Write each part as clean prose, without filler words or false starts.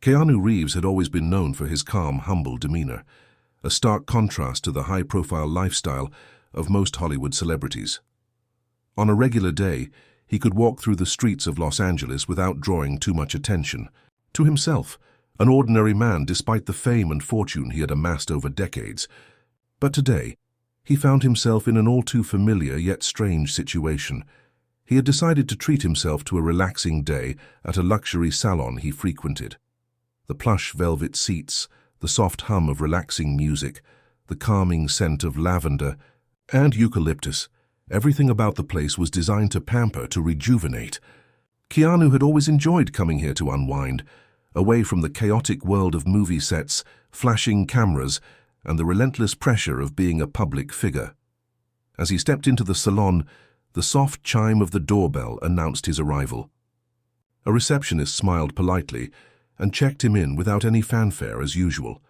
Keanu Reeves had always been known for his calm, humble demeanor, a stark contrast to the high-profile lifestyle of most Hollywood celebrities. On a regular day, he could walk through the streets of Los Angeles without drawing too much attention. To himself, an ordinary man despite the fame and fortune he had amassed over decades. But today, he found himself in an all-too-familiar yet strange situation. He had decided to treat himself to a relaxing day at a luxury salon he frequented. The plush velvet seats, the soft hum of relaxing music, the calming scent of lavender and eucalyptus, everything about the place was designed to pamper, to rejuvenate. Keanu had always enjoyed coming here to unwind, away from the chaotic world of movie sets, flashing cameras, and the relentless pressure of being a public figure. As he stepped into the salon, the soft chime of the doorbell announced his arrival. A receptionist smiled politely and checked him in without any fanfare as usual.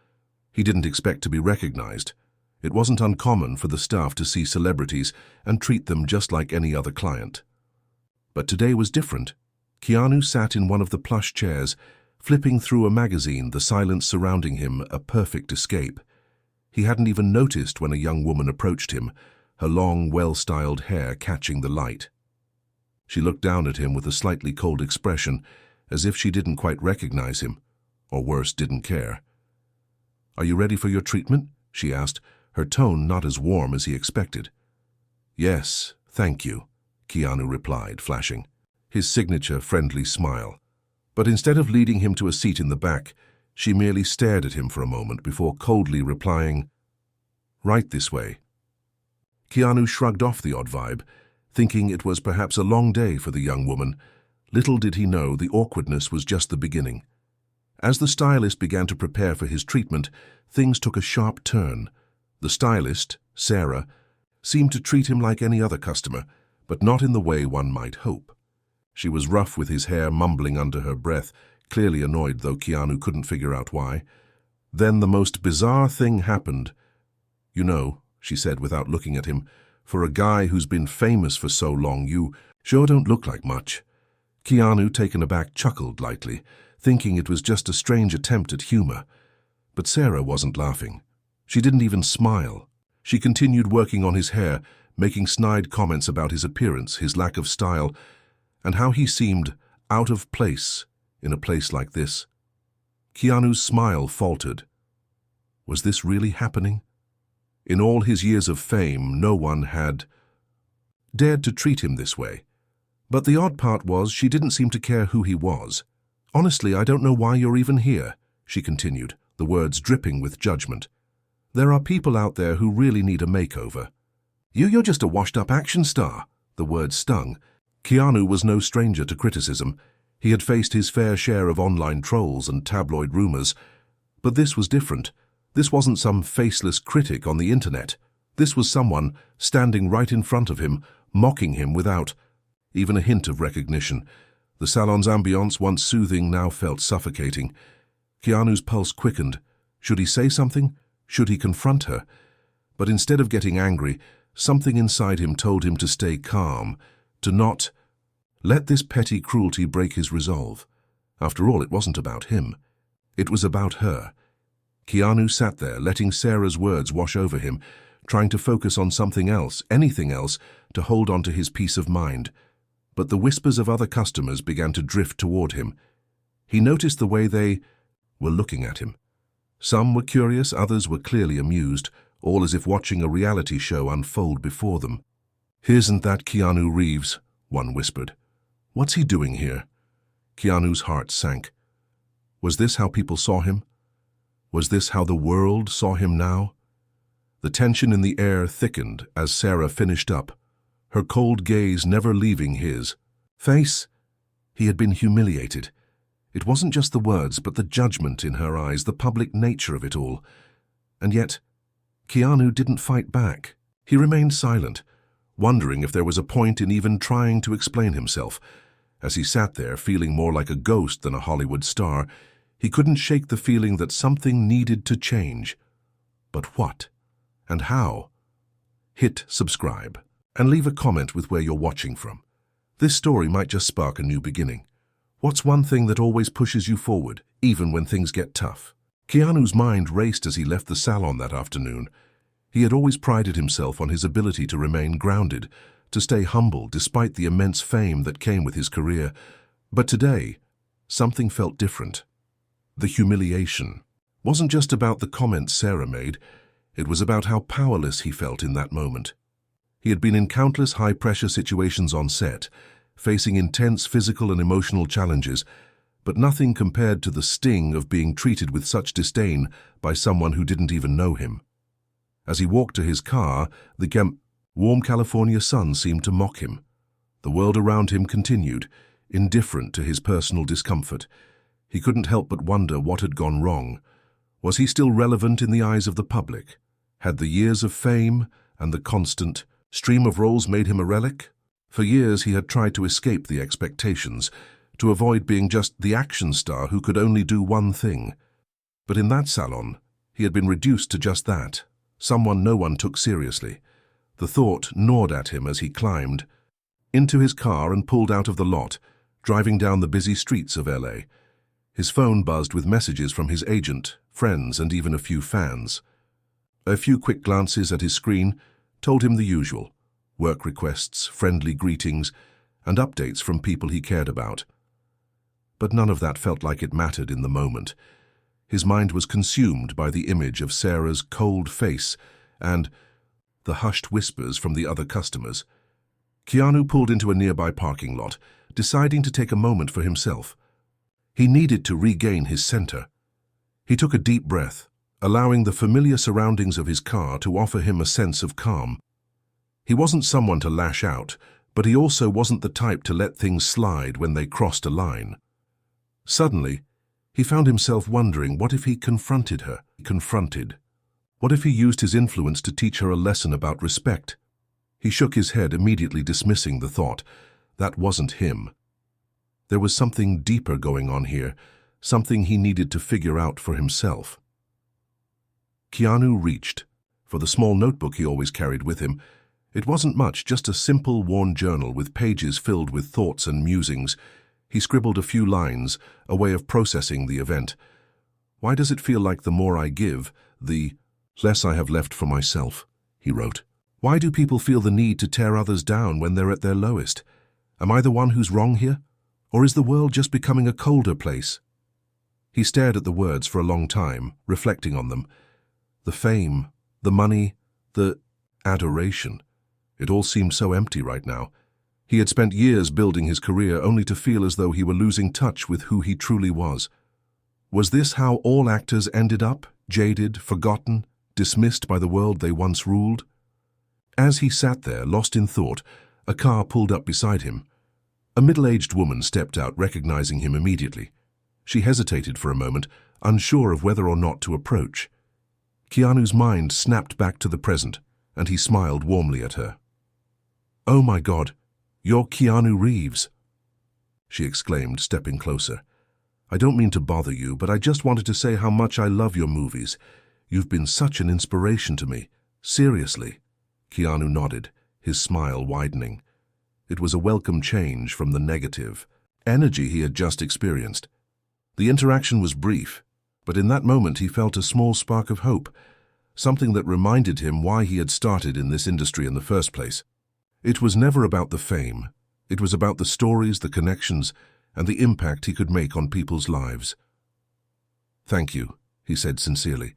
He didn't expect to be recognized. It wasn't uncommon for the staff to see celebrities and treat them just like any other client. But today was different. Keanu sat in one of the plush chairs, flipping through a magazine, the silence surrounding him a perfect escape. He hadn't even noticed when a young woman approached him, her long, well-styled hair catching the light. She looked down at him with a slightly cold expression, as if she didn't quite recognize him, or worse, didn't care. "Are you ready for your treatment?" she asked, her tone not as warm as he expected. "Yes, thank you," Keanu replied, flashing his signature friendly smile. But instead of leading him to a seat in the back, she merely stared at him for a moment before coldly replying, "Right this way." Keanu shrugged off the odd vibe, thinking it was perhaps a long day for the young woman. Little did he know the awkwardness was just the beginning. As the stylist began to prepare for his treatment, things took a sharp turn. The stylist, Sarah, seemed to treat him like any other customer, but not in the way one might hope. She was rough with his hair, mumbling under her breath, clearly annoyed, though Keanu couldn't figure out why. Then the most bizarre thing happened. "You know," she said without looking at him, "for a guy who's been famous for so long, you sure don't look like much." Keanu, taken aback, chuckled lightly, thinking it was just a strange attempt at humor. But Sarah wasn't laughing. She didn't even smile. She continued working on his hair, making snide comments about his appearance, his lack of style, and how he seemed out of place in a place like this. Keanu's smile faltered. Was this really happening? In all his years of fame, no one had dared to treat him this way. But the odd part was she didn't seem to care who he was. "Honestly, I don't know why you're even here," she continued, the words dripping with judgment. "There are people out there who really need a makeover. You're just a washed-up action star." The words stung. Keanu was no stranger to criticism. He had faced his fair share of online trolls and tabloid rumors. But this was different. This wasn't some faceless critic on the internet. This was someone standing right in front of him, mocking him without even a hint of recognition. The salon's ambience, once soothing, now felt suffocating. Keanu's pulse quickened. Should he say something? Should he confront her? But instead of getting angry, something inside him told him to stay calm, to not let this petty cruelty break his resolve. After all, it wasn't about him. It was about her. Keanu sat there, letting Sarah's words wash over him, trying to focus on something else, anything else, to hold on to his peace of mind. But the whispers of other customers began to drift toward him. He noticed the way they were looking at him. Some were curious, others were clearly amused, all as if watching a reality show unfold before them. "Isn't that Keanu Reeves?" one whispered. "What's he doing here?" Keanu's heart sank. Was this how people saw him? Was this how the world saw him now? The tension in the air thickened as Sarah finished up, her cold gaze never leaving his face. He had been humiliated. It wasn't just the words, but the judgment in her eyes, the public nature of it all. And yet, Keanu didn't fight back. He remained silent, wondering if there was a point in even trying to explain himself. As he sat there, feeling more like a ghost than a Hollywood star, he couldn't shake the feeling that something needed to change. But what? And how? Hit subscribe and leave a comment with where you're watching from. This story might just spark a new beginning. What's one thing that always pushes you forward, even when things get tough. Keanu's mind raced as he left the salon that afternoon. He had always prided himself on his ability to remain grounded, to stay humble despite the immense fame that came with his career. But today, something felt different. The humiliation wasn't just about the comments Sarah made, it was about how powerless he felt in that moment. He had been in countless high-pressure situations on set, facing intense physical and emotional challenges, but nothing compared to the sting of being treated with such disdain by someone who didn't even know him. As he walked to his car, the warm California sun seemed to mock him. The world around him continued, indifferent to his personal discomfort. He couldn't help but wonder what had gone wrong. Was he still relevant in the eyes of the public? Had the years of fame and the constant stream of roles made him a relic? For years he had tried to escape the expectations, to avoid being just the action star who could only do one thing. But in that salon, he had been reduced to just that, someone no one took seriously. The thought gnawed at him as he climbed into his car and pulled out of the lot, driving down the busy streets of LA. His phone buzzed with messages from his agent, friends, and even a few fans. A few quick glances at his screen told him the usual: work requests, friendly greetings, and updates from people he cared about. But none of that felt like it mattered in the moment. His mind was consumed by the image of Sarah's cold face and the hushed whispers from the other customers. Keanu pulled into a nearby parking lot, deciding to take a moment for himself. He needed to regain his center. He took a deep breath, allowing the familiar surroundings of his car to offer him a sense of calm. He wasn't someone to lash out, but he also wasn't the type to let things slide when they crossed a line. Suddenly, he found himself wondering, what if he confronted her? What if he used his influence to teach her a lesson about respect? He shook his head, immediately dismissing the thought. That wasn't him. There was something deeper going on here, something he needed to figure out for himself. Keanu reached for the small notebook he always carried with him. It wasn't much, just a simple, worn journal with pages filled with thoughts and musings. He scribbled a few lines, a way of processing the event. "Why does it feel like the more I give, the less I have left for myself?" he wrote. "Why do people feel the need to tear others down when they're at their lowest? Am I the one who's wrong here? Or is the world just becoming a colder place?" He stared at the words for a long time, reflecting on them. The fame, the money, the adoration. It all seemed so empty right now. He had spent years building his career only to feel as though he were losing touch with who he truly was. Was this how all actors ended up, jaded, forgotten, dismissed by the world they once ruled? As he sat there, lost in thought, a car pulled up beside him. A middle-aged woman stepped out, recognizing him immediately. She hesitated for a moment, unsure of whether or not to approach. Keanu's mind snapped back to the present, and he smiled warmly at her. "Oh my God, you're Keanu Reeves," she exclaimed, stepping closer. "I don't mean to bother you, but I just wanted to say how much I love your movies. You've been such an inspiration to me. Seriously." Keanu nodded, his smile widening. It was a welcome change from the negative energy he had just experienced. The interaction was brief, but in that moment he felt a small spark of hope, something that reminded him why he had started in this industry in the first place. It was never about the fame. It was about the stories, the connections, and the impact he could make on people's lives. "Thank you," he said sincerely.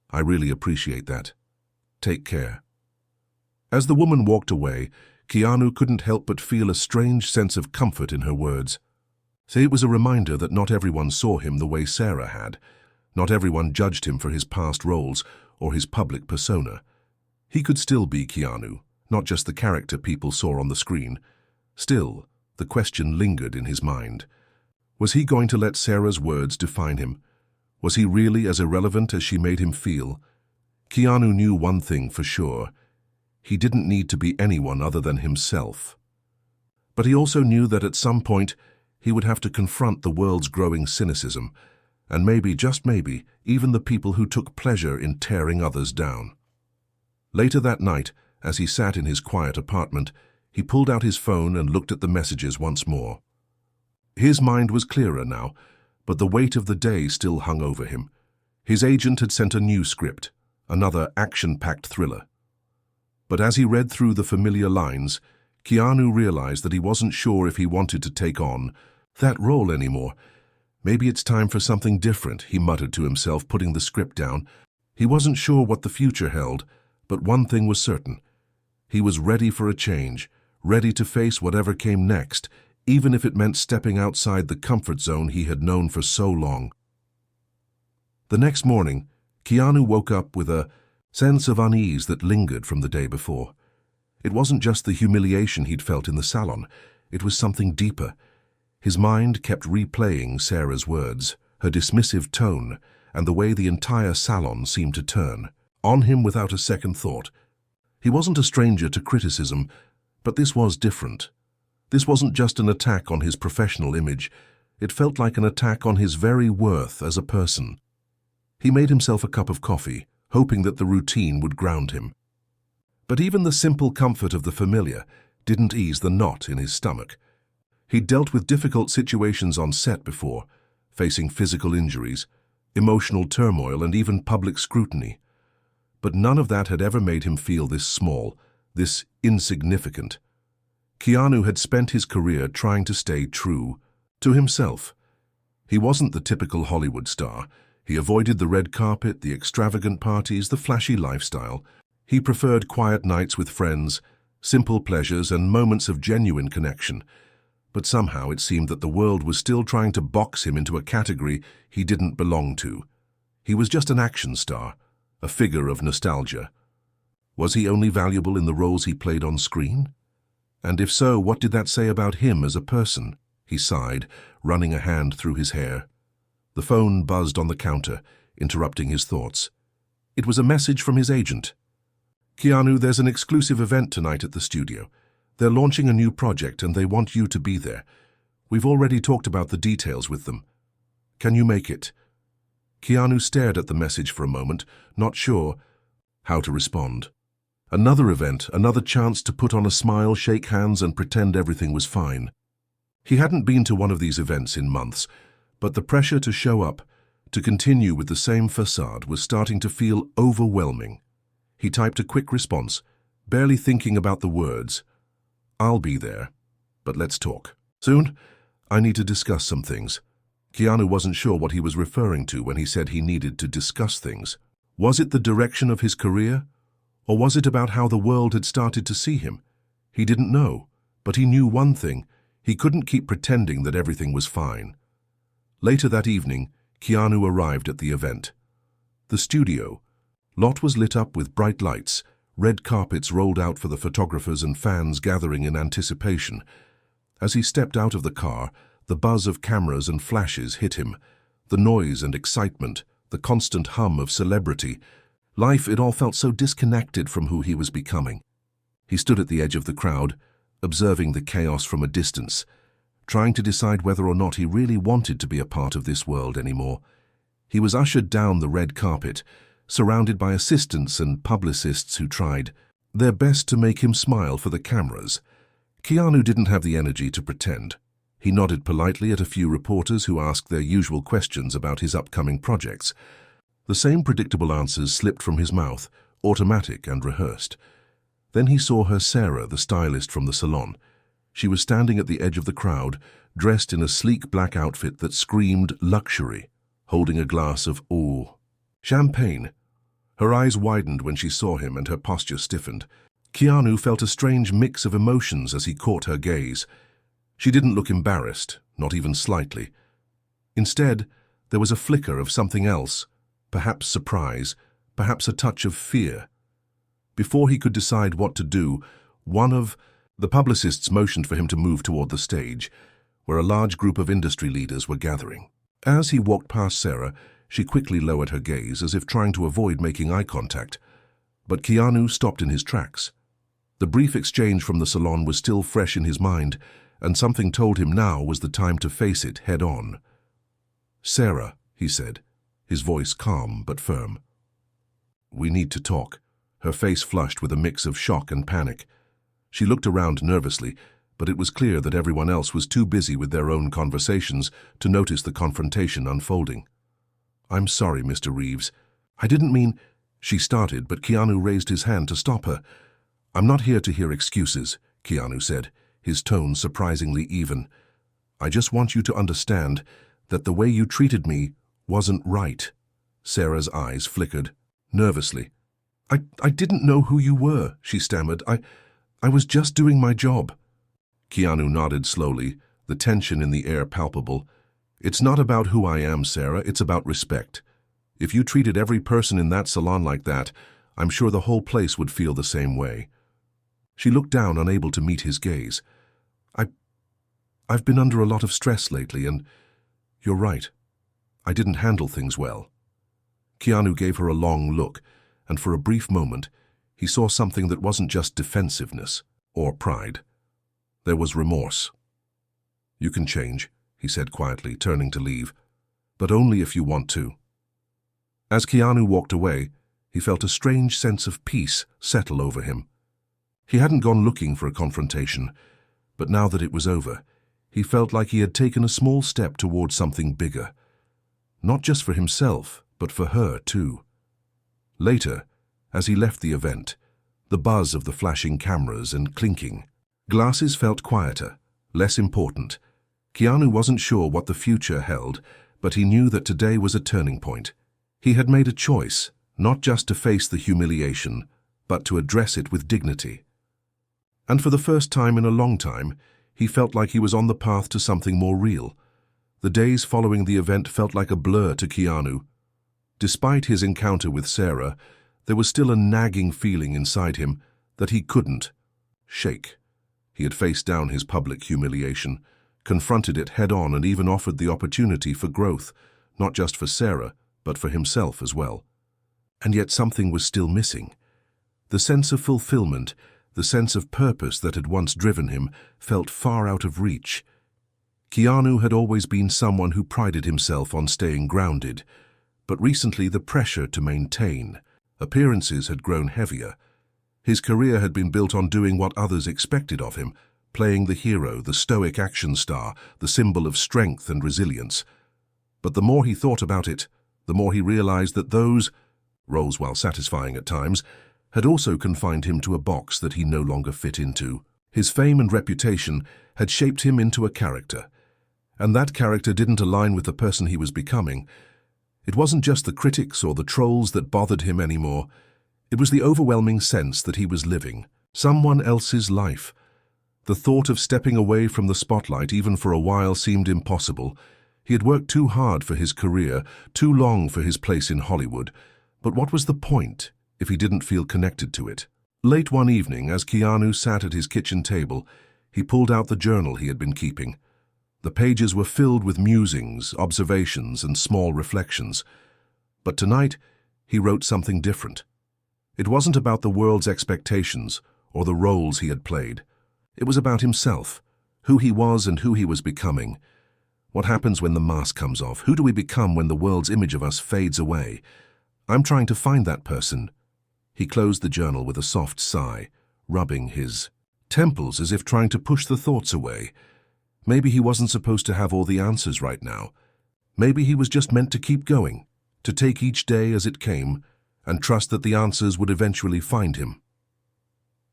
"I really appreciate that. Take care." As the woman walked away, Keanu couldn't help but feel a strange sense of comfort in her words. It was a reminder that not everyone saw him the way Sarah had. Not everyone judged him for his past roles or his public persona. He could still be Keanu, not just the character people saw on the screen. Still, the question lingered in his mind. Was he going to let Sarah's words define him? Was he really as irrelevant as she made him feel? Keanu knew one thing for sure. He didn't need to be anyone other than himself. But he also knew that at some point he would have to confront the world's growing cynicism, and maybe, just maybe, even the people who took pleasure in tearing others down. Later that night, as he sat in his quiet apartment, he pulled out his phone and looked at the messages once more. His mind was clearer now, but the weight of the day still hung over him. His agent had sent a new script, another action-packed thriller. But as he read through the familiar lines, Keanu realized that he wasn't sure if he wanted to take on that role anymore. Maybe it's time for something different, he muttered to himself, putting the script down. He wasn't sure what the future held, but one thing was certain. He was ready for a change, ready to face whatever came next, even if it meant stepping outside the comfort zone he had known for so long. The next morning, Keanu woke up with a sense of unease that lingered from the day before. It wasn't just the humiliation he'd felt in the salon, it was something deeper. His mind kept replaying Sarah's words, her dismissive tone, and the way the entire salon seemed to turn on him without a second thought. He wasn't a stranger to criticism, but this was different. This wasn't just an attack on his professional image, it felt like an attack on his very worth as a person. He made himself a cup of coffee, hoping that the routine would ground him. But even the simple comfort of the familiar didn't ease the knot in his stomach. He'd dealt with difficult situations on set before, facing physical injuries, emotional turmoil, and even public scrutiny. But none of that had ever made him feel this small, this insignificant. Keanu had spent his career trying to stay true to himself. He wasn't the typical Hollywood star. He avoided the red carpet, the extravagant parties, the flashy lifestyle. He preferred quiet nights with friends, simple pleasures, and moments of genuine connection. But somehow it seemed that the world was still trying to box him into a category he didn't belong to. He was just an action star, a figure of nostalgia. Was he only valuable in the roles he played on screen? And if so, what did that say about him as a person? He sighed, running a hand through his hair. The phone buzzed on the counter, interrupting his thoughts. It was a message from his agent. "Keanu, there's an exclusive event tonight at the studio. They're launching a new project and they want you to be there. We've already talked about the details with them. Can you make it?" Keanu stared at the message for a moment, not sure how to respond. Another event, another chance to put on a smile, shake hands, and pretend everything was fine. He hadn't been to one of these events in months, but the pressure to show up, to continue with the same facade, was starting to feel overwhelming. He typed a quick response, barely thinking about the words. "I'll be there, but let's talk soon. I need to discuss some things." Keanu wasn't sure what he was referring to when he said he needed to discuss things. Was it the direction of his career? Or was it about how the world had started to see him? He didn't know, but he knew one thing. He couldn't keep pretending that everything was fine. Later that evening, Keanu arrived at the event. The studio lot was lit up with bright lights, red carpets rolled out for the photographers and fans gathering in anticipation. As he stepped out of the car, the buzz of cameras and flashes hit him. The noise and excitement, the constant hum of celebrity. Life, it all felt so disconnected from who he was becoming. He stood at the edge of the crowd, observing the chaos from a distance, trying to decide whether or not he really wanted to be a part of this world anymore. He was ushered down the red carpet, surrounded by assistants and publicists who tried their best to make him smile for the cameras. Keanu didn't have the energy to pretend. He nodded politely at a few reporters who asked their usual questions about his upcoming projects. The same predictable answers slipped from his mouth, automatic and rehearsed. Then he saw her, Sarah, the stylist from the salon. She was standing at the edge of the crowd, dressed in a sleek black outfit that screamed luxury, holding a glass of champagne. Her eyes widened when she saw him and her posture stiffened. Keanu felt a strange mix of emotions as he caught her gaze. She didn't look embarrassed, not even slightly. Instead, there was a flicker of something else, perhaps surprise, perhaps a touch of fear. Before he could decide what to do, one of the publicists motioned for him to move toward the stage, where a large group of industry leaders were gathering. As he walked past Sarah, she quickly lowered her gaze as if trying to avoid making eye contact. But Keanu stopped in his tracks. The brief exchange from the salon was still fresh in his mind, and something told him now was the time to face it head on. "Sarah," he said, his voice calm but firm. "We need to talk." Her face flushed with a mix of shock and panic. She looked around nervously, but it was clear that everyone else was too busy with their own conversations to notice the confrontation unfolding. "I'm sorry, Mr. Reeves. I didn't mean—" she started, but Keanu raised his hand to stop her. "I'm not here to hear excuses," Keanu said, his tone surprisingly even. "I just want you to understand that the way you treated me wasn't right." Sarah's eyes flickered, nervously. I didn't know who you were," she stammered. I was just doing my job." Keanu nodded slowly, the tension in the air palpable. "It's not about who I am, Sarah, it's about respect. If you treated every person in that salon like that, I'm sure the whole place would feel the same way." She looked down, unable to meet his gaze. I've been under a lot of stress lately, and you're right. I didn't handle things well." Keanu gave her a long look, and for a brief moment, he saw something that wasn't just defensiveness or pride. There was remorse. "You can change," he said quietly, turning to leave, "but only if you want to." As Keanu walked away, he felt a strange sense of peace settle over him. He hadn't gone looking for a confrontation, but now that it was over, he felt like he had taken a small step toward something bigger. Not just for himself, but for her too. Later, as he left the event, the buzz of the flashing cameras and clinking glasses felt quieter, less important. Keanu wasn't sure what the future held, but he knew that today was a turning point. He had made a choice, not just to face the humiliation, but to address it with dignity. And for the first time in a long time, he felt like he was on the path to something more real. The days following the event felt like a blur to Keanu. Despite his encounter with Sarah, there was still a nagging feeling inside him that he couldn't shake. He had faced down his public humiliation, confronted it head-on, and even offered the opportunity for growth, not just for Sarah, but for himself as well. And yet something was still missing. The sense of fulfillment, the sense of purpose that had once driven him, felt far out of reach. Keanu had always been someone who prided himself on staying grounded, but recently the pressure to maintain appearances had grown heavier. His career had been built on doing what others expected of him, playing the hero, the stoic action star, the symbol of strength and resilience. But the more he thought about it, the more he realized that those roles, while satisfying at times, had also confined him to a box that he no longer fit into. His fame and reputation had shaped him into a character, and that character didn't align with the person he was becoming. It wasn't just the critics or the trolls that bothered him anymore. It was the overwhelming sense that he was living someone else's life. The thought of stepping away from the spotlight even for a while seemed impossible. He had worked too hard for his career, too long for his place in Hollywood. But what was the point if he didn't feel connected to it? Late one evening, as Keanu sat at his kitchen table, he pulled out the journal he had been keeping. The pages were filled with musings, observations, and small reflections. But tonight, he wrote something different. It wasn't about the world's expectations or the roles he had played. It was about himself, who he was and who he was becoming. What happens when the mask comes off? Who do we become when the world's image of us fades away? I'm trying to find that person. He closed the journal with a soft sigh, rubbing his temples as if trying to push the thoughts away. Maybe he wasn't supposed to have all the answers right now. Maybe he was just meant to keep going, to take each day as it came, and trust that the answers would eventually find him.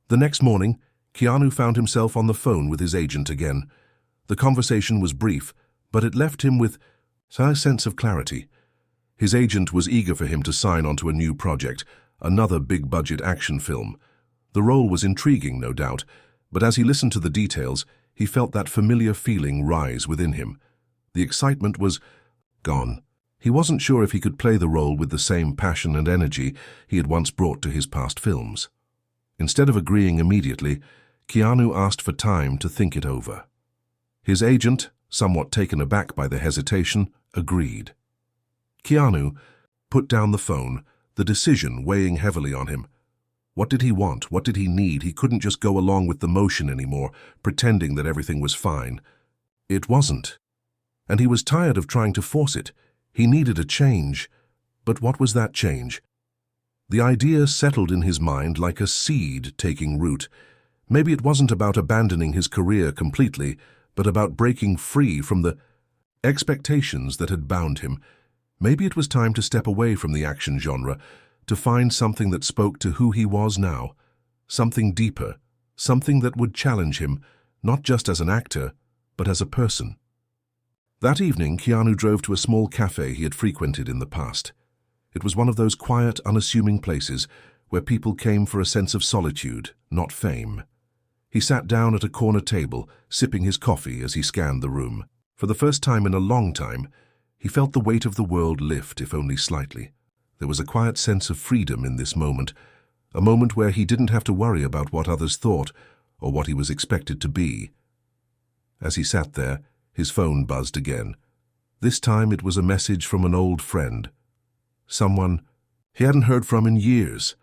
The next morning, Keanu found himself on the phone with his agent again. The conversation was brief, but it left him with a sense of clarity. His agent was eager for him to sign onto a new project, another big-budget action film. The role was intriguing, no doubt, but as he listened to the details, he felt that familiar feeling rise within him. The excitement was gone. He wasn't sure if he could play the role with the same passion and energy he had once brought to his past films. Instead of agreeing immediately, Keanu asked for time to think it over. His agent, somewhat taken aback by the hesitation, agreed. Keanu put down the phone, the decision weighing heavily on him. What did he want? What did he need? He couldn't just go along with the motion anymore, pretending that everything was fine. It wasn't. And he was tired of trying to force it. He needed a change. But what was that change? The idea settled in his mind like a seed taking root. Maybe it wasn't about abandoning his career completely, but about breaking free from the expectations that had bound him. Maybe it was time to step away from the action genre, to find something that spoke to who he was now, something deeper, something that would challenge him, not just as an actor, but as a person. That evening, Keanu drove to a small cafe he had frequented in the past. It was one of those quiet, unassuming places where people came for a sense of solitude, not fame. He sat down at a corner table, sipping his coffee as he scanned the room. For the first time in a long time, he felt the weight of the world lift, if only slightly. There was a quiet sense of freedom in this moment, a moment where he didn't have to worry about what others thought or what he was expected to be. As he sat there, his phone buzzed again. This time it was a message from an old friend. Someone he hadn't heard from in years.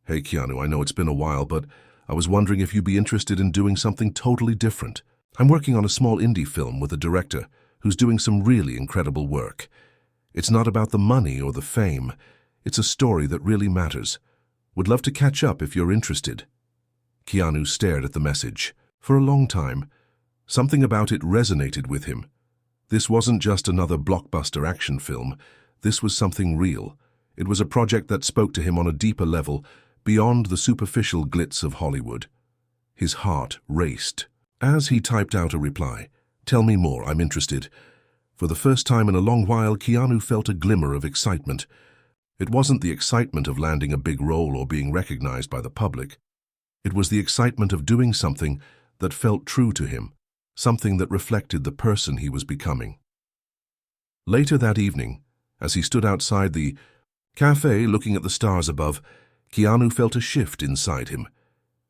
"Hey Keanu, I know it's been a while, but I was wondering if you'd be interested in doing something totally different. I'm working on a small indie film with a director who's doing some really incredible work. It's not about the money or the fame. It's a story that really matters. Would love to catch up if you're interested." Keanu stared at the message. For a long time, something about it resonated with him. This wasn't just another blockbuster action film. This was something real. It was a project that spoke to him on a deeper level, beyond the superficial glitz of Hollywood. His heart raced. As he typed out a reply, "Tell me more, I'm interested." For the first time in a long while, Keanu felt a glimmer of excitement. It wasn't the excitement of landing a big role or being recognized by the public. It was the excitement of doing something that felt true to him, something that reflected the person he was becoming. Later that evening, as he stood outside the cafe looking at the stars above, Keanu felt a shift inside him.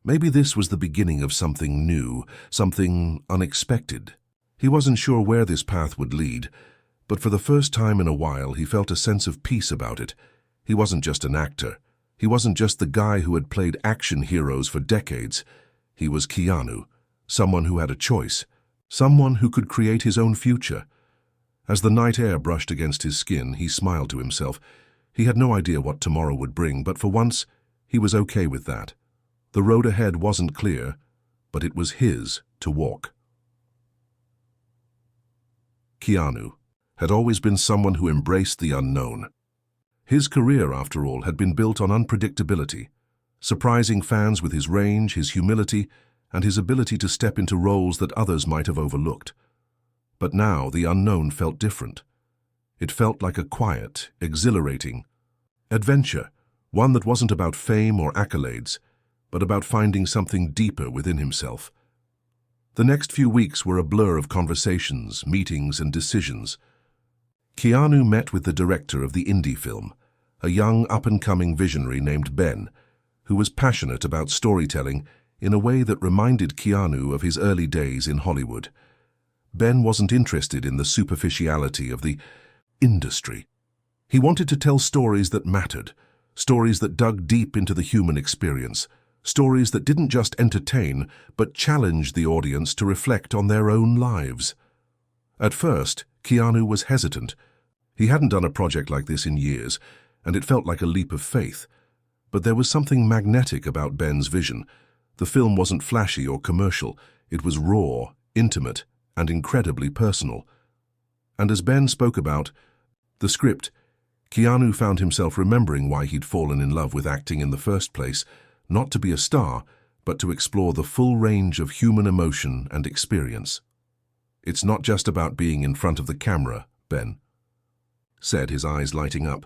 Maybe this was the beginning of something new, something unexpected. He wasn't sure where this path would lead, but for the first time in a while he felt a sense of peace about it. He wasn't just an actor. He wasn't just the guy who had played action heroes for decades. He was Keanu, someone who had a choice, someone who could create his own future. As the night air brushed against his skin, he smiled to himself. He had no idea what tomorrow would bring, but for once, he was okay with that. The road ahead wasn't clear, but it was his to walk. Keanu had always been someone who embraced the unknown. His career, after all, had been built on unpredictability, surprising fans with his range, his humility, and his ability to step into roles that others might have overlooked. But now the unknown felt different. It felt like a quiet, exhilarating adventure, one that wasn't about fame or accolades, but about finding something deeper within himself. The next few weeks were a blur of conversations, meetings, and decisions. Keanu met with the director of the indie film, a young up-and-coming visionary named Ben, who was passionate about storytelling in a way that reminded Keanu of his early days in Hollywood. Ben wasn't interested in the superficiality of the industry. He wanted to tell stories that mattered, stories that dug deep into the human experience, stories that didn't just entertain, but challenged the audience to reflect on their own lives. At first, Keanu was hesitant. He hadn't done a project like this in years, and it felt like a leap of faith. But there was something magnetic about Ben's vision. The film wasn't flashy or commercial. It was raw, intimate, and incredibly personal. And as Ben spoke about the script, Keanu found himself remembering why he'd fallen in love with acting in the first place, not to be a star, but to explore the full range of human emotion and experience. "It's not just about being in front of the camera," Ben said, his eyes lighting up.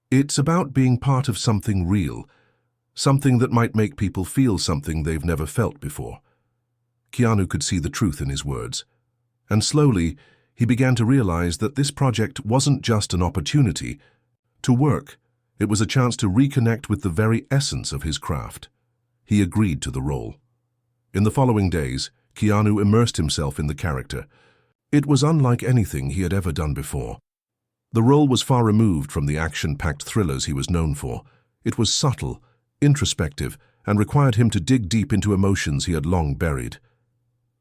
"It's about being part of something real, something that might make people feel something they've never felt before." Keanu could see the truth in his words, and slowly he began to realize that this project wasn't just an opportunity to work. It was a chance to reconnect with the very essence of his craft. He agreed to the role. In the following days, Keanu immersed himself in the character. It was unlike anything he had ever done before. The role was far removed from the action-packed thrillers he was known for. It was subtle, introspective, and required him to dig deep into emotions he had long buried.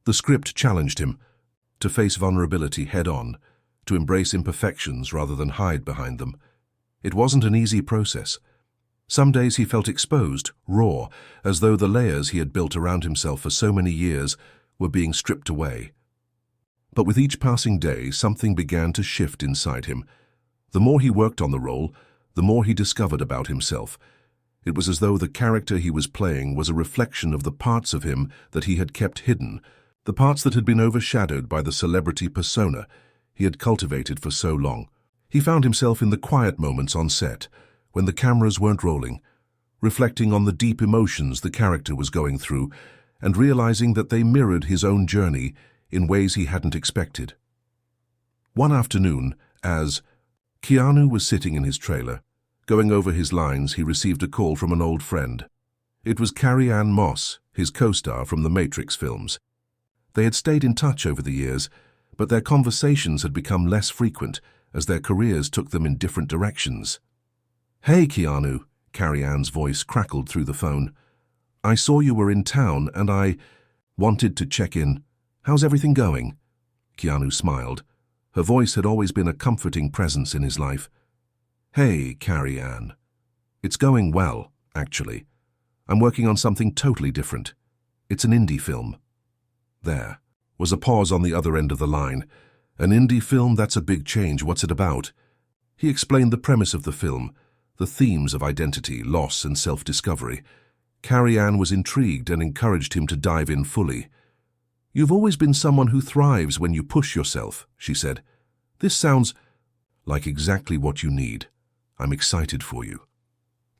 The script challenged him to face vulnerability head-on, to embrace imperfections rather than hide behind them. It wasn't an easy process. Some days he felt exposed, raw, as though the layers he had built around himself for so many years were being stripped away. But with each passing day, something began to shift inside him. The more he worked on the role, the more he discovered about himself. It was as though the character he was playing was a reflection of the parts of him that he had kept hidden, the parts that had been overshadowed by the celebrity persona he had cultivated for so long. He found himself in the quiet moments on set, when the cameras weren't rolling, reflecting on the deep emotions the character was going through and realizing that they mirrored his own journey in ways he hadn't expected. One afternoon, as Keanu was sitting in his trailer, going over his lines, he received a call from an old friend. It was Carrie-Anne Moss, his co-star from the Matrix films. They had stayed in touch over the years, but their conversations had become less frequent as their careers took them in different directions. "Hey, Keanu," Carrie-Anne's voice crackled through the phone. "I saw you were in town and I wanted to check in. How's everything going?" Keanu smiled. Her voice had always been a comforting presence in his life. "Hey, Carrie-Anne. It's going well, actually. I'm working on something totally different. It's an indie film." There was a pause on the other end of the line. "An indie film? That's a big change. What's it about?" He explained the premise of the film, the themes of identity, loss, and self-discovery. Carrie-Anne was intrigued and encouraged him to dive in fully. "You've always been someone who thrives when you push yourself," she said. "This sounds like exactly what you need. I'm excited for you."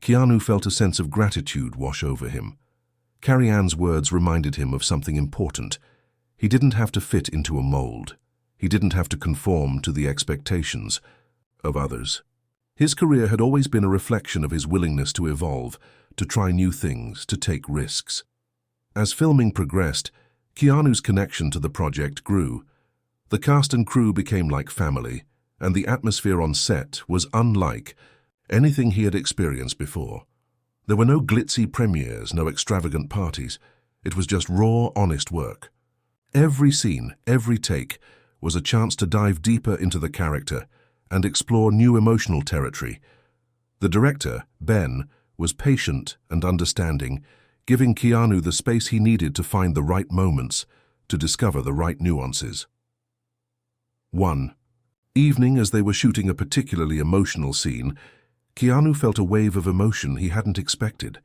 Keanu felt a sense of gratitude wash over him. Carrie-Anne's words reminded him of something important. He didn't have to fit into a mold. He didn't have to conform to the expectations of others. His career had always been a reflection of his willingness to evolve, to try new things, to take risks. As filming progressed, Keanu's connection to the project grew. The cast and crew became like family, and the atmosphere on set was unlike anything he had experienced before. There were no glitzy premieres, no extravagant parties. It was just raw, honest work. Every scene, every take, was a chance to dive deeper into the character and explore new emotional territory. The director, Ben, was patient and understanding, giving Keanu the space he needed to find the right moments, to discover the right nuances. One evening, as they were shooting a particularly emotional scene, Keanu felt a wave of emotion he hadn't expected.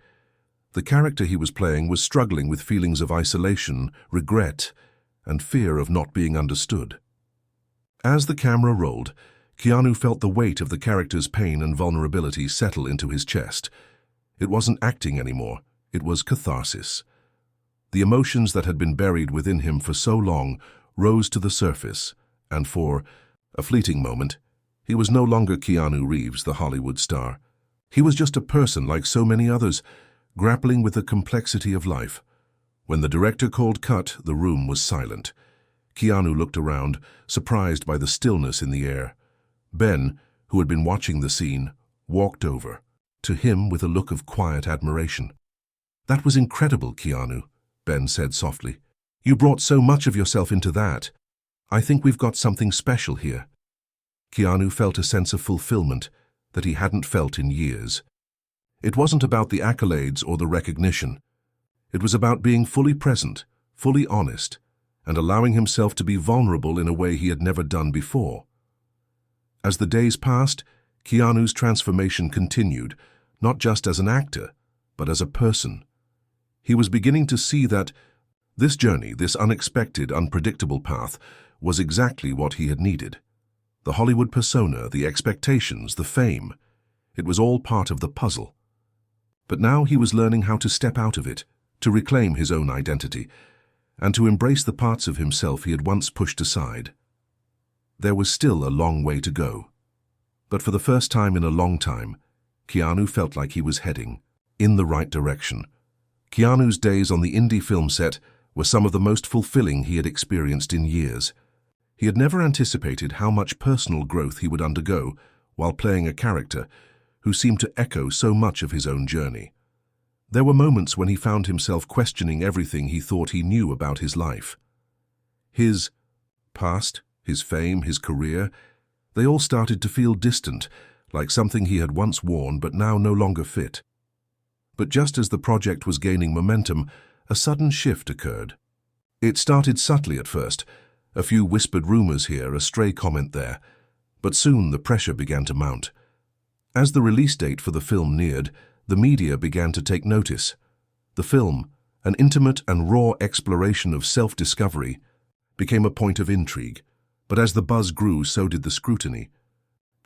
The character he was playing was struggling with feelings of isolation, regret, and fear of not being understood. As the camera rolled, Keanu felt the weight of the character's pain and vulnerability settle into his chest. It wasn't acting anymore, it was catharsis. The emotions that had been buried within him for so long rose to the surface, and for a fleeting moment, he was no longer Keanu Reeves, the Hollywood star. He was just a person like so many others, grappling with the complexity of life. When the director called cut, the room was silent. Keanu looked around, surprised by the stillness in the air. Ben, who had been watching the scene, walked over, to him with a look of quiet admiration. "That was incredible, Keanu," Ben said softly. "You brought so much of yourself into that. I think we've got something special here." Keanu felt a sense of fulfillment that he hadn't felt in years. It wasn't about the accolades or the recognition. It was about being fully present, fully honest, and allowing himself to be vulnerable in a way he had never done before. As the days passed, Keanu's transformation continued, not just as an actor, but as a person. He was beginning to see that this journey, this unexpected, unpredictable path, was exactly what he had needed. The Hollywood persona, the expectations, the fame, it was all part of the puzzle. But now he was learning how to step out of it, to reclaim his own identity, and to embrace the parts of himself he had once pushed aside. There was still a long way to go. But for the first time in a long time, Keanu felt like he was heading in the right direction. Keanu's days on the indie film set were some of the most fulfilling he had experienced in years. He had never anticipated how much personal growth he would undergo while playing a character who seemed to echo so much of his own journey. There were moments when he found himself questioning everything he thought he knew about his life. His past, his fame, his career, they all started to feel distant, like something he had once worn but now no longer fit. But just as the project was gaining momentum, a sudden shift occurred. It started subtly at first, a few whispered rumors here, a stray comment there, but soon the pressure began to mount. As the release date for the film neared, the media began to take notice. The film, an intimate and raw exploration of self-discovery, became a point of intrigue, but as the buzz grew, so did the scrutiny.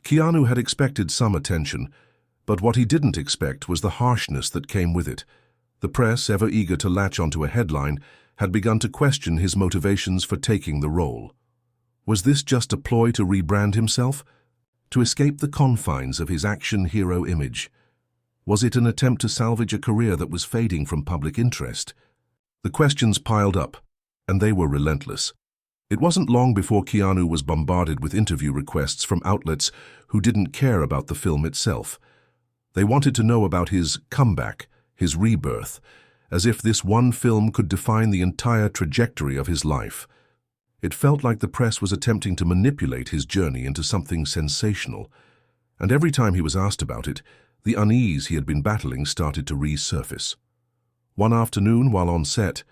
Keanu had expected some attention, but what he didn't expect was the harshness that came with it. The press, ever eager to latch onto a headline, had begun to question his motivations for taking the role. Was this just a ploy to rebrand himself? To escape the confines of his action hero image? Was it an attempt to salvage a career that was fading from public interest? The questions piled up, and they were relentless. It wasn't long before Keanu was bombarded with interview requests from outlets who didn't care about the film itself. They wanted to know about his comeback, his rebirth, as if this one film could define the entire trajectory of his life. It felt like the press was attempting to manipulate his journey into something sensational, and every time he was asked about it, the unease he had been battling started to resurface. One afternoon, while on set,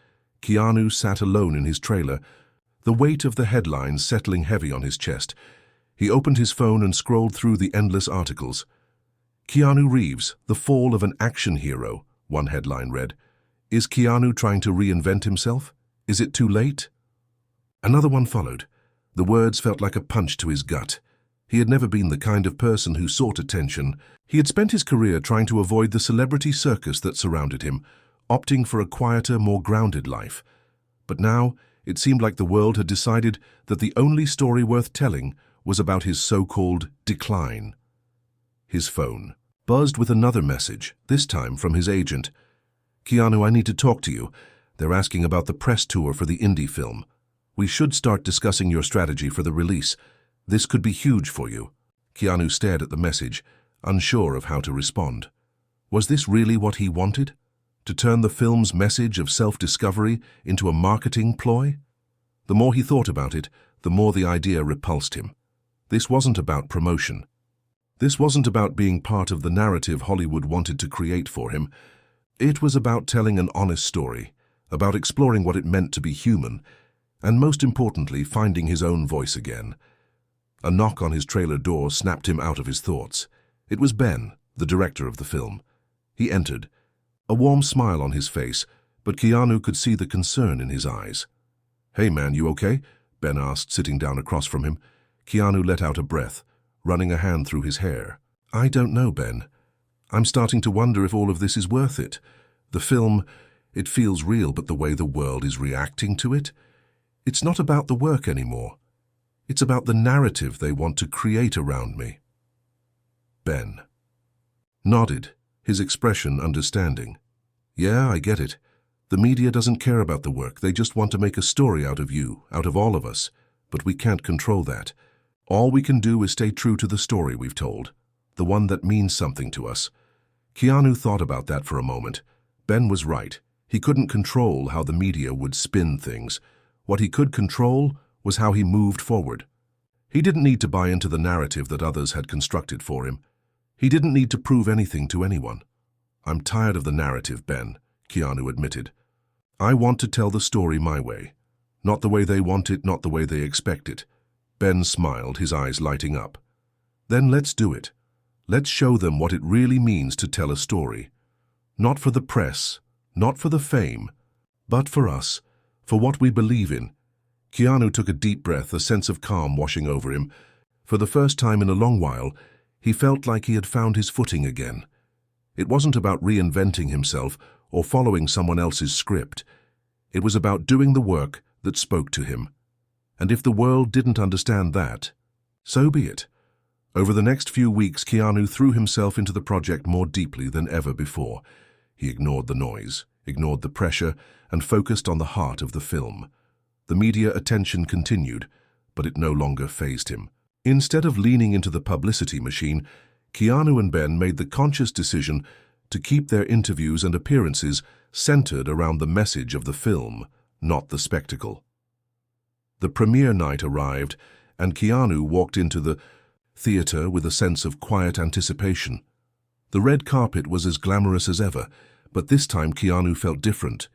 Keanu sat alone in his trailer, the weight of the headlines settling heavy on his chest. He opened his phone and scrolled through the endless articles. Keanu Reeves, the fall of an action hero, one headline read. Is Keanu trying to reinvent himself? Is it too late? Another one followed. The words felt like a punch to his gut. He had never been the kind of person who sought attention. He had spent his career trying to avoid the celebrity circus that surrounded him, opting for a quieter, more grounded life. But now, it seemed like the world had decided that the only story worth telling was about his so-called decline. His phone buzzed with another message, this time from his agent. Keanu, I need to talk to you. They're asking about the press tour for the indie film. We should start discussing your strategy for the release. This could be huge for you. Keanu stared at the message, unsure of how to respond. Was this really what he wanted? To turn the film's message of self-discovery into a marketing ploy? The more he thought about it, the more the idea repulsed him. This wasn't about promotion. This wasn't about being part of the narrative Hollywood wanted to create for him. It was about telling an honest story, about exploring what it meant to be human, and most importantly, finding his own voice again. A knock on his trailer door snapped him out of his thoughts. It was Ben, the director of the film. He entered, a warm smile on his face, but Keanu could see the concern in his eyes. Hey man, you okay? Ben asked, sitting down across from him. Keanu let out a breath, running a hand through his hair. I don't know, Ben. I'm starting to wonder if all of this is worth it. The film, it feels real, but the way the world is reacting to it, it's not about the work anymore. It's about the narrative they want to create around me. Ben nodded, his expression understanding. Yeah, I get it. The media doesn't care about the work. They just want to make a story out of you, out of all of us. But we can't control that. All we can do is stay true to the story we've told, the one that means something to us. Keanu thought about that for a moment. Ben was right. He couldn't control how the media would spin things. What he could control was how he moved forward. He didn't need to buy into the narrative that others had constructed for him. He didn't need to prove anything to anyone. I'm tired of the narrative, Ben, Keanu admitted. I want to tell the story my way. Not the way they want it, not the way they expect it. Ben smiled, his eyes lighting up. Then let's do it. Let's show them what it really means to tell a story. Not for the press, not for the fame, but for us, for what we believe in. Keanu took a deep breath, a sense of calm washing over him. For the first time in a long while, he felt like he had found his footing again. It wasn't about reinventing himself or following someone else's script. It was about doing the work that spoke to him. And if the world didn't understand that, so be it. Over the next few weeks, Keanu threw himself into the project more deeply than ever before. He ignored the noise, ignored the pressure, and focused on the heart of the film. The media attention continued, but it no longer fazed him. Instead of leaning into the publicity machine, Keanu and Ben made the conscious decision to keep their interviews and appearances centered around the message of the film, not the spectacle. The premiere night arrived, and Keanu walked into the theater with a sense of quiet anticipation. The red carpet was as glamorous as ever, But this time Keanu felt different.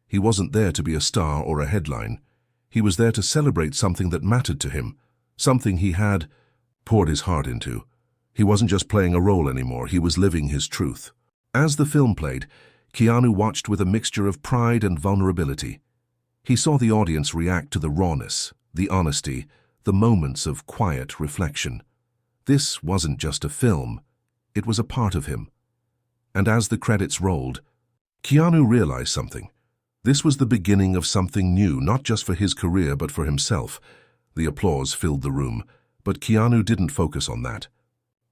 He wasn't there to be a star or a headline. He was there to celebrate something that mattered to him, something he had poured his heart into. He wasn't just playing a role anymore, he was living his truth. As the film played, Keanu watched with a mixture of pride and vulnerability. He saw the audience react to the rawness, the honesty, the moments of quiet reflection. This wasn't just a film, it was a part of him. And as the credits rolled, Keanu realized something. This was the beginning of something new, not just for his career but for himself. The applause filled the room, but Keanu didn't focus on that.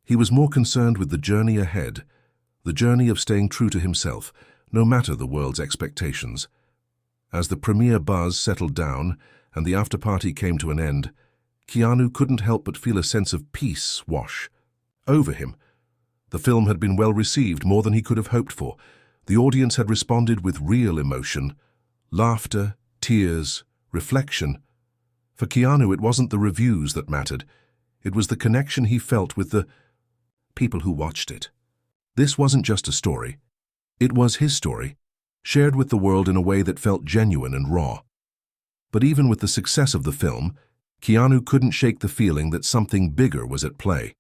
He was more concerned with the journey ahead, the journey of staying true to himself, no matter the world's expectations. As the premiere buzz settled down and the after-party came to an end, Keanu couldn't help but feel a sense of peace wash over him. The film had been well received, more than he could have hoped for. The audience had responded with real emotion, laughter, tears, reflection. For Keanu, it wasn't the reviews that mattered. It was the connection he felt with the people who watched it. This wasn't just a story. It was his story, shared with the world in a way that felt genuine and raw. But even with the success of the film, Keanu couldn't shake the feeling that something bigger was at play.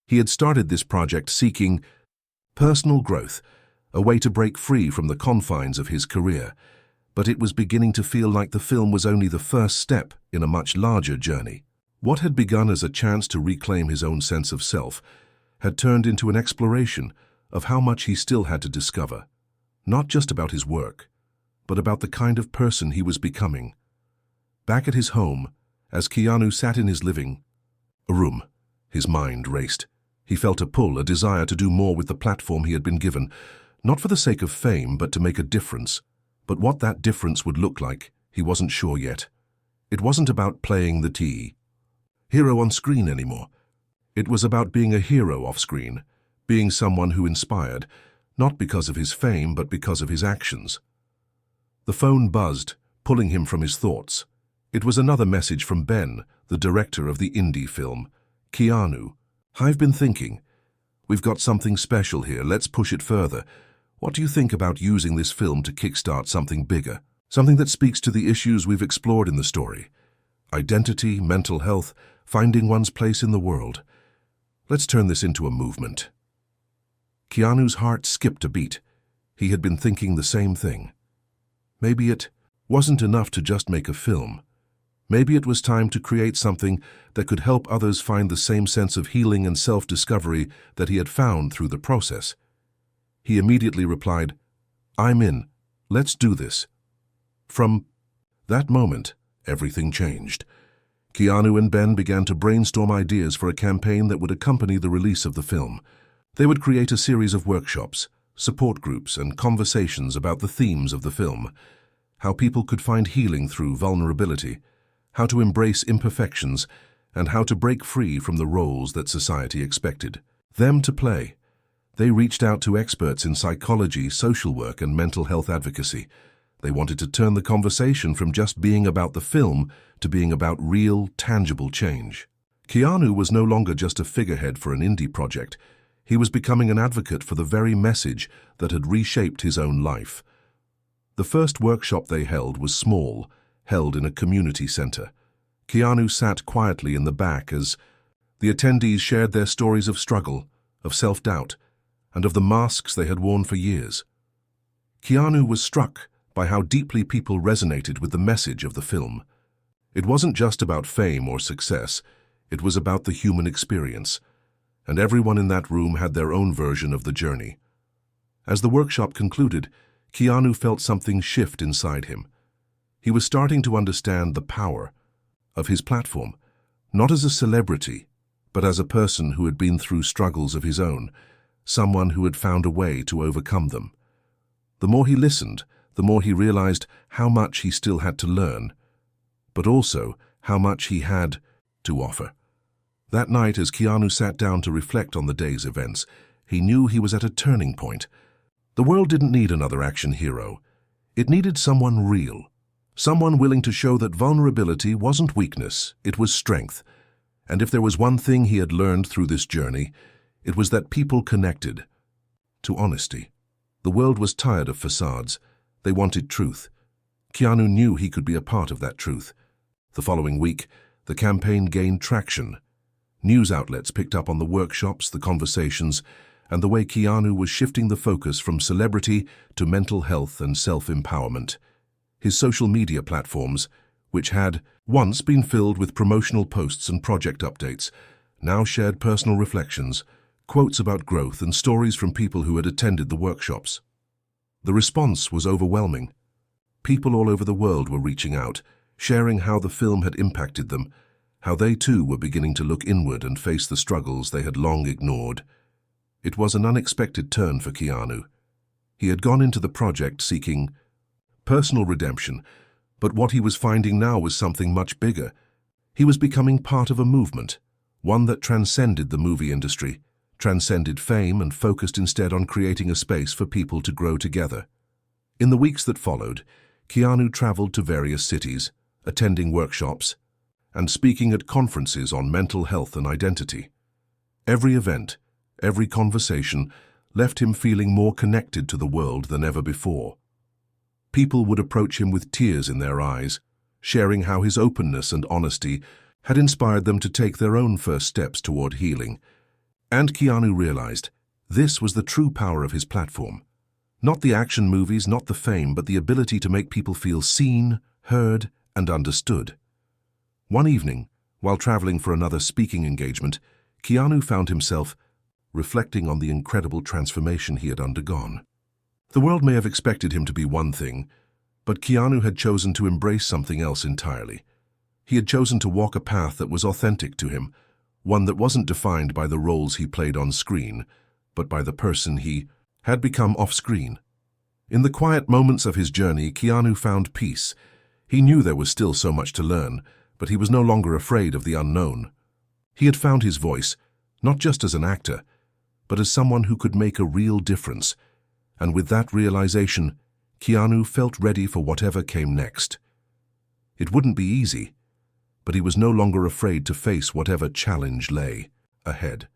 He had started this project seeking personal growth, a way to break free from the confines of his career, but it was beginning to feel like the film was only the first step in a much larger journey. What had begun as a chance to reclaim his own sense of self had turned into an exploration of how much he still had to discover, not just about his work, but about the kind of person he was becoming. Back at his home, as Keanu sat in his living room, his mind raced. He felt a pull, a desire to do more with the platform he had been given, not for the sake of fame, but to make a difference. But what that difference would look like, he wasn't sure yet. It wasn't about playing the hero on screen anymore. It was about being a hero off screen, being someone who inspired, not because of his fame, but because of his actions. The phone buzzed, pulling him from his thoughts. It was another message from Ben, the director of the indie film. Keanu, I've been thinking. We've got something special here, let's push it further. What do you think about using this film to kickstart something bigger? Something that speaks to the issues we've explored in the story. Identity, mental health, finding one's place in the world. Let's turn this into a movement. Keanu's heart skipped a beat. He had been thinking the same thing. Maybe it wasn't enough to just make a film. Maybe it was time to create something that could help others find the same sense of healing and self-discovery that he had found through the process. He immediately replied, "I'm in. Let's do this." From that moment, everything changed. Keanu and Ben began to brainstorm ideas for a campaign that would accompany the release of the film. They would create a series of workshops, support groups, and conversations about the themes of the film, how people could find healing through vulnerability, how to embrace imperfections, and how to break free from the roles that society expected them to play. They reached out to experts in psychology, social work, and mental health advocacy. They wanted to turn the conversation from just being about the film to being about real, tangible change. Keanu was no longer just a figurehead for an indie project. He was becoming an advocate for the very message that had reshaped his own life. The first workshop they held was small, held in a community center. Keanu sat quietly in the back as the attendees shared their stories of struggle, of self-doubt, and of the masks they had worn for years. Keanu was struck by how deeply people resonated with the message of the film. It wasn't just about fame or success, it was about the human experience, and everyone in that room had their own version of the journey. As the workshop concluded, Keanu felt something shift inside him. He was starting to understand the power of his platform, not as a celebrity, but as a person who had been through struggles of his own, someone who had found a way to overcome them. The more he listened, the more he realized how much he still had to learn, but also how much he had to offer. That night, as Keanu sat down to reflect on the day's events, he knew he was at a turning point. The world didn't need another action hero. It needed someone real. Someone willing to show that vulnerability wasn't weakness, it was strength. And if there was one thing he had learned through this journey, it was that people connected to honesty. The world was tired of facades. They wanted truth. Keanu knew he could be a part of that truth. The following week, the campaign gained traction. News outlets picked up on the workshops, the conversations, and the way Keanu was shifting the focus from celebrity to mental health and self-empowerment. His social media platforms, which had once been filled with promotional posts and project updates, now shared personal reflections, quotes about growth, and stories from people who had attended the workshops. The response was overwhelming. People all over the world were reaching out, sharing how the film had impacted them, how they too were beginning to look inward and face the struggles they had long ignored. It was an unexpected turn for Keanu. He had gone into the project seeking personal redemption, but what he was finding now was something much bigger. He was becoming part of a movement, one that transcended the movie industry, transcended fame, and focused instead on creating a space for people to grow together. In the weeks that followed, Keanu traveled to various cities, attending workshops, and speaking at conferences on mental health and identity. Every event, every conversation left him feeling more connected to the world than ever before. People would approach him with tears in their eyes, sharing how his openness and honesty had inspired them to take their own first steps toward healing. And Keanu realized this was the true power of his platform. Not the action movies, not the fame, but the ability to make people feel seen, heard, and understood. One evening, while traveling for another speaking engagement, Keanu found himself reflecting on the incredible transformation he had undergone. The world may have expected him to be one thing, but Keanu had chosen to embrace something else entirely. He had chosen to walk a path that was authentic to him, one that wasn't defined by the roles he played on screen, but by the person he had become off-screen. In the quiet moments of his journey, Keanu found peace. He knew there was still so much to learn, but he was no longer afraid of the unknown. He had found his voice, not just as an actor, but as someone who could make a real difference. And with that realization, Keanu felt ready for whatever came next. It wouldn't be easy, but he was no longer afraid to face whatever challenge lay ahead.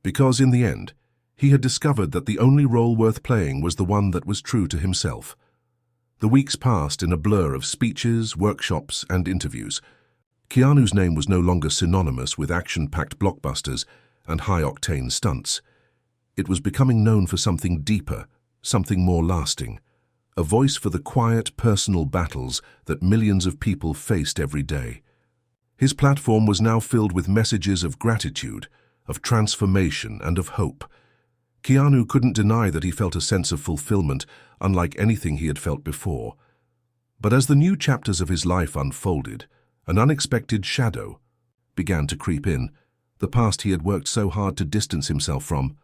Because in the end, he had discovered that the only role worth playing was the one that was true to himself. The weeks passed in a blur of speeches, workshops, and interviews. Keanu's name was no longer synonymous with action-packed blockbusters and high-octane stunts. It was becoming known for something deeper, something more lasting, a voice for the quiet, personal battles that millions of people faced every day. His platform was now filled with messages of gratitude, of transformation, and of hope. Keanu couldn't deny that he felt a sense of fulfillment unlike anything he had felt before. But as the new chapters of his life unfolded, an unexpected shadow began to creep in, the past he had worked so hard to distance himself from.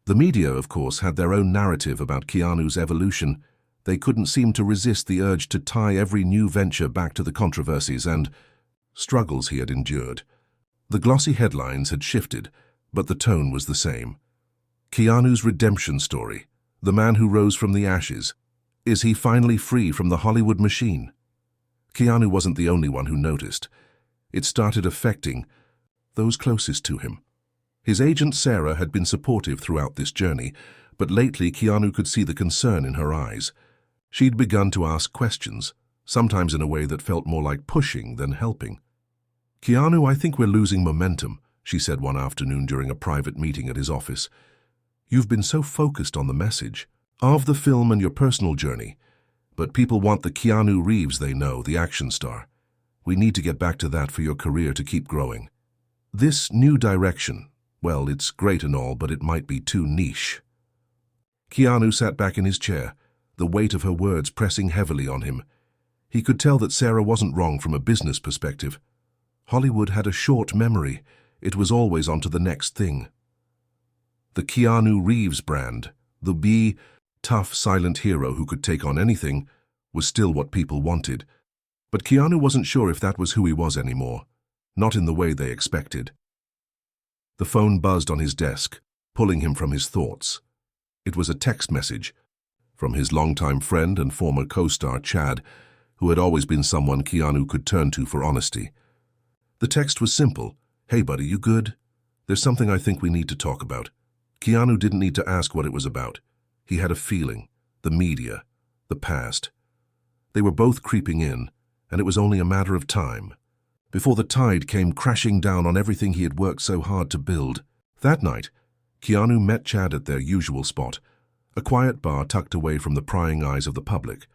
The media, of course, had their own narrative about Keanu's evolution. They couldn't seem to resist the urge to tie every new venture back to the controversies and struggles he had endured. The glossy headlines had shifted, but the tone was the same. Keanu's redemption story, the man who rose from the ashes. Is he finally free from the Hollywood machine? Keanu wasn't the only one who noticed. It started affecting those closest to him. His agent Sarah had been supportive throughout this journey, but lately Keanu could see the concern in her eyes. She'd begun to ask questions, sometimes in a way that felt more like pushing than helping. "Keanu, I think we're losing momentum," she said one afternoon during a private meeting at his office. "You've been so focused on the message of the film and your personal journey, but people want the Keanu Reeves they know, the action star. We need to get back to that for your career to keep growing. This new direction, well, it's great and all, but it might be too niche." Keanu sat back in his chair, the weight of her words pressing heavily on him. He could tell that Sarah wasn't wrong from a business perspective. Hollywood had a short memory. It was always on to the next thing. The Keanu Reeves brand, the tough, silent hero who could take on anything, was still what people wanted. But Keanu wasn't sure if that was who he was anymore, not in the way they expected. The phone buzzed on his desk, pulling him from his thoughts. It was a text message from his longtime friend and former co-star Chad, who had always been someone Keanu could turn to for honesty. The text was simple. "Hey buddy, you good? There's something I think we need to talk about." Keanu didn't need to ask what it was about. He had a feeling. the media, the past. They were both creeping in, and it was only a matter of time before the tide came crashing down on everything he had worked so hard to build. That night, Keanu met Chad at their usual spot, a quiet bar tucked away from the prying eyes of the public.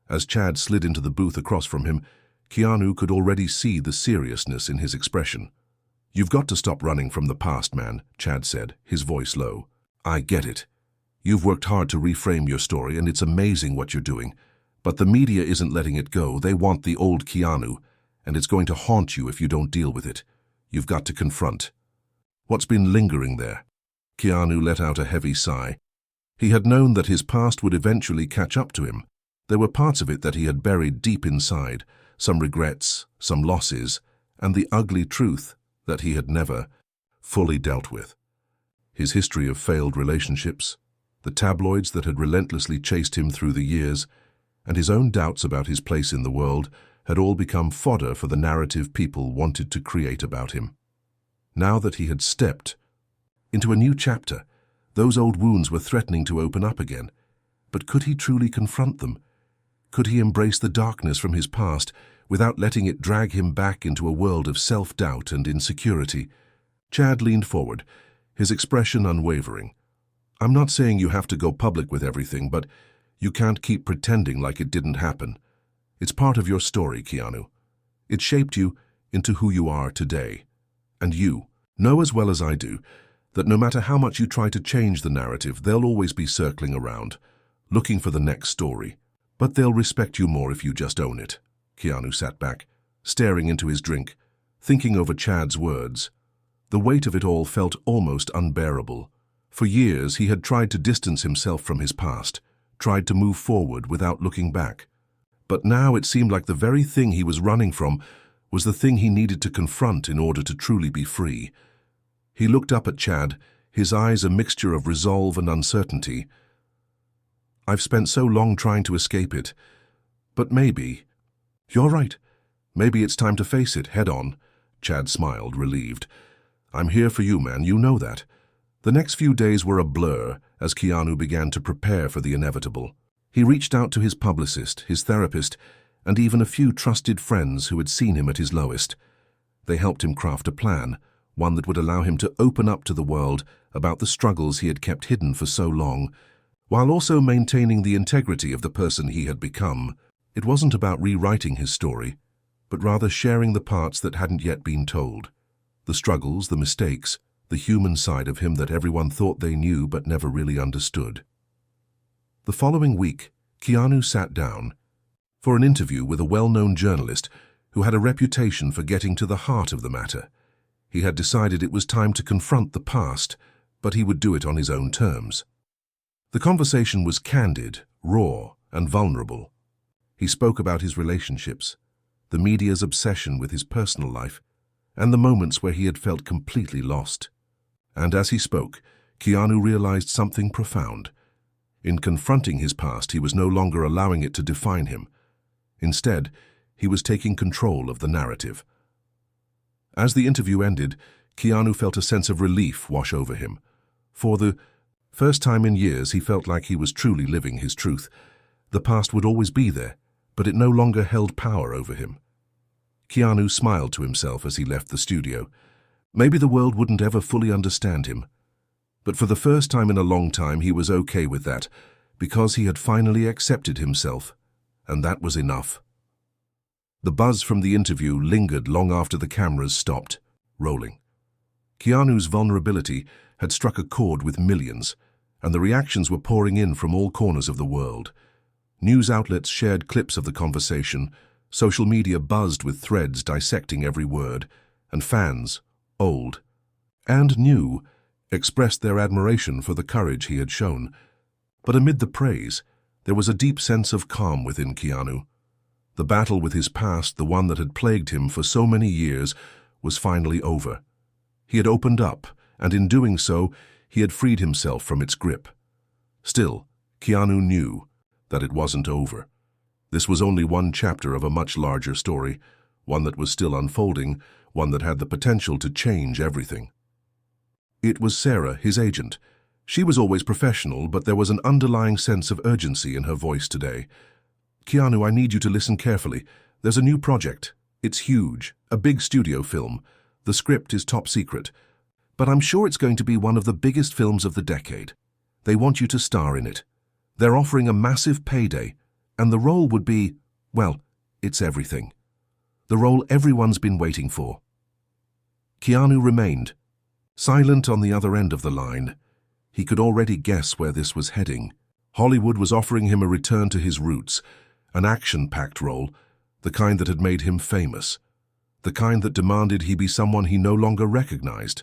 As Chad slid into the booth across from him, Keanu could already see the seriousness in his expression. "You've got to stop running from the past, man," Chad said, his voice low. "I get it. You've worked hard to reframe your story, and it's amazing what you're doing. But the media isn't letting it go. They want the old Keanu, and it's going to haunt you if you don't deal with it. You've got to confront." "What's been lingering there?" Keanu let out a heavy sigh. He had known that his past would eventually catch up to him. There were parts of it that he had buried deep inside, some regrets, some losses, and the ugly truth that he had never fully dealt with. His history of failed relationships, the tabloids that had relentlessly chased him through the years, and his own doubts about his place in the world had all become fodder for the narrative people wanted to create about him. Now that he had stepped into a new chapter, those old wounds were threatening to open up again. But could he truly confront them? Could he embrace the darkness from his past without letting it drag him back into a world of self-doubt and insecurity? Chad leaned forward, his expression unwavering. "I'm not saying you have to go public with everything, but you can't keep pretending like it didn't happen. It's part of your story, Keanu. It shaped you into who you are today. And you know as well as I do that no matter how much you try to change the narrative, they'll always be circling around, looking for the next story. But they'll respect you more if you just own it." Keanu sat back, staring into his drink, thinking over Chad's words. The weight of it all felt almost unbearable. For years he had tried to distance himself from his past, tried to move forward without looking back. But now it seemed like the very thing he was running from was the thing he needed to confront in order to truly be free. He looked up at Chad, his eyes a mixture of resolve and uncertainty. "I've spent so long trying to escape it, but maybe—" "You're right. Maybe it's time to face it head on." Chad smiled, relieved. "I'm here for you, man. You know that." The next few days were a blur as Keanu began to prepare for the inevitable. He reached out to his publicist, his therapist, and even a few trusted friends who had seen him at his lowest. They helped him craft a plan, one that would allow him to open up to the world about the struggles he had kept hidden for so long, while also maintaining the integrity of the person he had become. It wasn't about rewriting his story, but rather sharing the parts that hadn't yet been told. The struggles, the mistakes, the human side of him that everyone thought they knew but never really understood. The following week, Keanu sat down for an interview with a well-known journalist who had a reputation for getting to the heart of the matter. He had decided it was time to confront the past, but he would do it on his own terms. The conversation was candid, raw, and vulnerable. He spoke about his relationships, the media's obsession with his personal life, and the moments where he had felt completely lost. And as he spoke, Keanu realized something profound. In confronting his past, he was no longer allowing it to define him. Instead, he was taking control of the narrative. As the interview ended, Keanu felt a sense of relief wash over him. For the first time in years, he felt like he was truly living his truth. The past would always be there, but it no longer held power over him. Keanu smiled to himself as he left the studio. Maybe the world wouldn't ever fully understand him. But for the first time in a long time, he was okay with that, because he had finally accepted himself, and that was enough. The buzz from the interview lingered long after the cameras stopped rolling. Keanu's vulnerability had struck a chord with millions, and the reactions were pouring in from all corners of the world. News outlets shared clips of the conversation, social media buzzed with threads dissecting every word, and fans, old and new, expressed their admiration for the courage he had shown. But amid the praise, there was a deep sense of calm within Keanu. The battle with his past, the one that had plagued him for so many years, was finally over. He had opened up, and in doing so, he had freed himself from its grip. Still, Keanu knew that it wasn't over. This was only one chapter of a much larger story, one that was still unfolding, one that had the potential to change everything. It was Sarah, his agent, She was always professional, but there was an underlying sense of urgency in her voice today. "Keanu, I need you to listen carefully. There's a new project. It's huge, a big studio film. The script is top secret, but I'm sure it's going to be one of the biggest films of the decade. They want you to star in it. They're offering a massive payday, and the role would be, well, it's everything. The role everyone's been waiting for." Keanu remained, silent on the other end of the line. He could already guess where this was heading. Hollywood was offering him a return to his roots, an action-packed role, the kind that had made him famous, the kind that demanded he be someone he no longer recognized.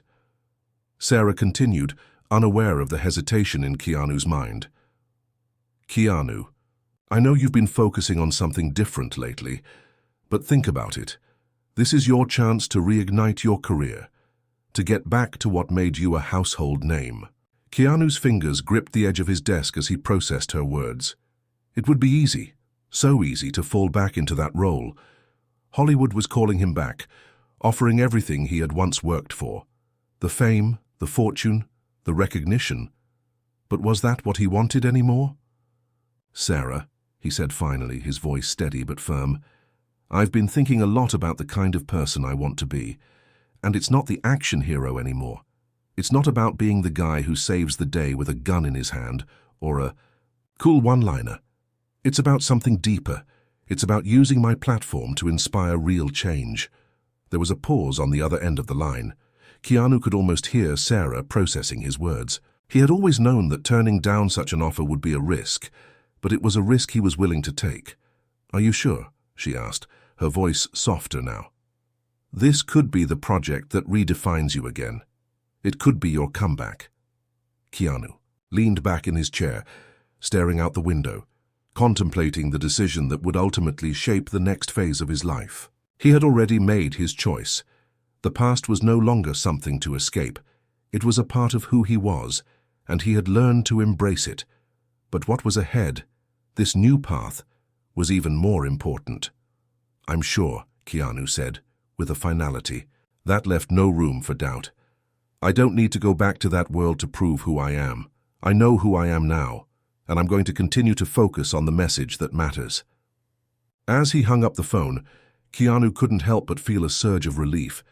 Sarah continued, unaware of the hesitation in Keanu's mind. "Keanu, I know you've been focusing on something different lately, but think about it. This is your chance to reignite your career, to get back to what made you a household name." Keanu's fingers gripped the edge of his desk as he processed her words. It would be easy, so easy, to fall back into that role. Hollywood was calling him back, offering everything he had once worked for. The fame, the fortune, the recognition. But was that what he wanted anymore? "Sarah," he said finally, his voice steady but firm, "I've been thinking a lot about the kind of person I want to be, and it's not the action hero anymore. It's not about being the guy who saves the day with a gun in his hand or a cool one-liner. It's about something deeper. It's about using my platform to inspire real change." There was a pause on the other end of the line. Keanu could almost hear Sarah processing his words. He had always known that turning down such an offer would be a risk, but it was a risk he was willing to take. "Are you sure?" she asked, her voice softer now. "This could be the project that redefines you again. It could be your comeback." Keanu leaned back in his chair, staring out the window, contemplating the decision that would ultimately shape the next phase of his life. He had already made his choice. The past was no longer something to escape. It was a part of who he was, and he had learned to embrace it. But what was ahead, this new path, was even more important. "I'm sure," Keanu said, with a finality. That left no room for doubt. "I don't need to go back to that world to prove who I am. I know who I am now, and I'm going to continue to focus on the message that matters." As he hung up the phone, Keanu couldn't help but feel a surge of relief.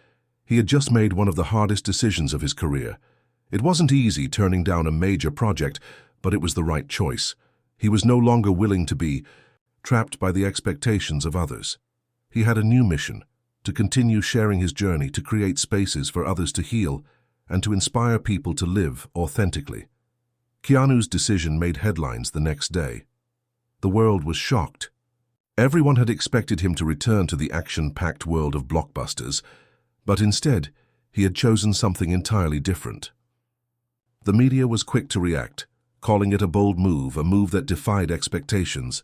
He had just made one of the hardest decisions of his career. It wasn't easy turning down a major project, but it was the right choice. He was no longer willing to be trapped by the expectations of others. He had a new mission, to continue sharing his journey, to create spaces for others to heal, and to inspire people to live authentically. Keanu's decision made headlines the next day. The world was shocked. Everyone had expected him to return to the action-packed world of blockbusters, but instead, he had chosen something entirely different. The media was quick to react, calling it a bold move, a move that defied expectations.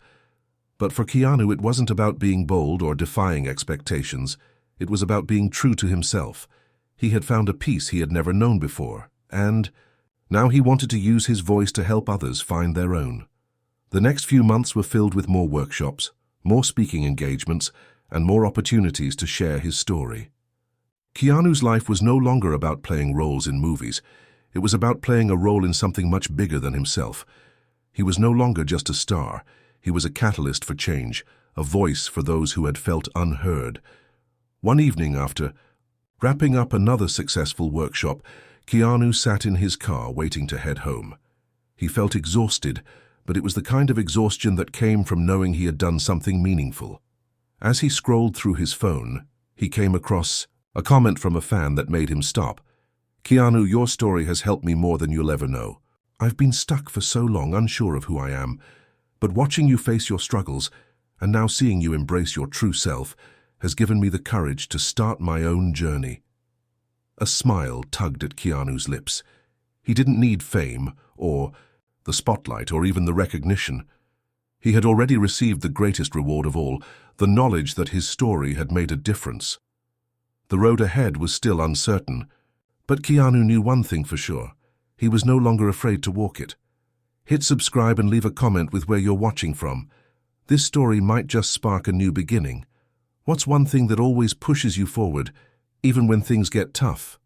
But for Keanu, it wasn't about being bold or defying expectations. It was about being true to himself. He had found a peace he had never known before, and now he wanted to use his voice to help others find their own. The next few months were filled with more workshops, more speaking engagements, and more opportunities to share his story. Keanu's life was no longer about playing roles in movies. It was about playing a role in something much bigger than himself. He was no longer just a star. He was a catalyst for change, a voice for those who had felt unheard. One evening, after wrapping up another successful workshop, Keanu sat in his car waiting to head home. He felt exhausted, but it was the kind of exhaustion that came from knowing he had done something meaningful. As he scrolled through his phone, he came across a comment from a fan that made him stop. "Keanu, your story has helped me more than you'll ever know. I've been stuck for so long, unsure of who I am, but watching you face your struggles, and now seeing you embrace your true self, has given me the courage to start my own journey." A smile tugged at Keanu's lips. He didn't need fame, or the spotlight, or even the recognition. He had already received the greatest reward of all, the knowledge that his story had made a difference. The road ahead was still uncertain, but Keanu knew one thing for sure. He was no longer afraid to walk it. Hit subscribe and leave a comment with where you're watching from. This story might just spark a new beginning. What's one thing that always pushes you forward, even when things get tough?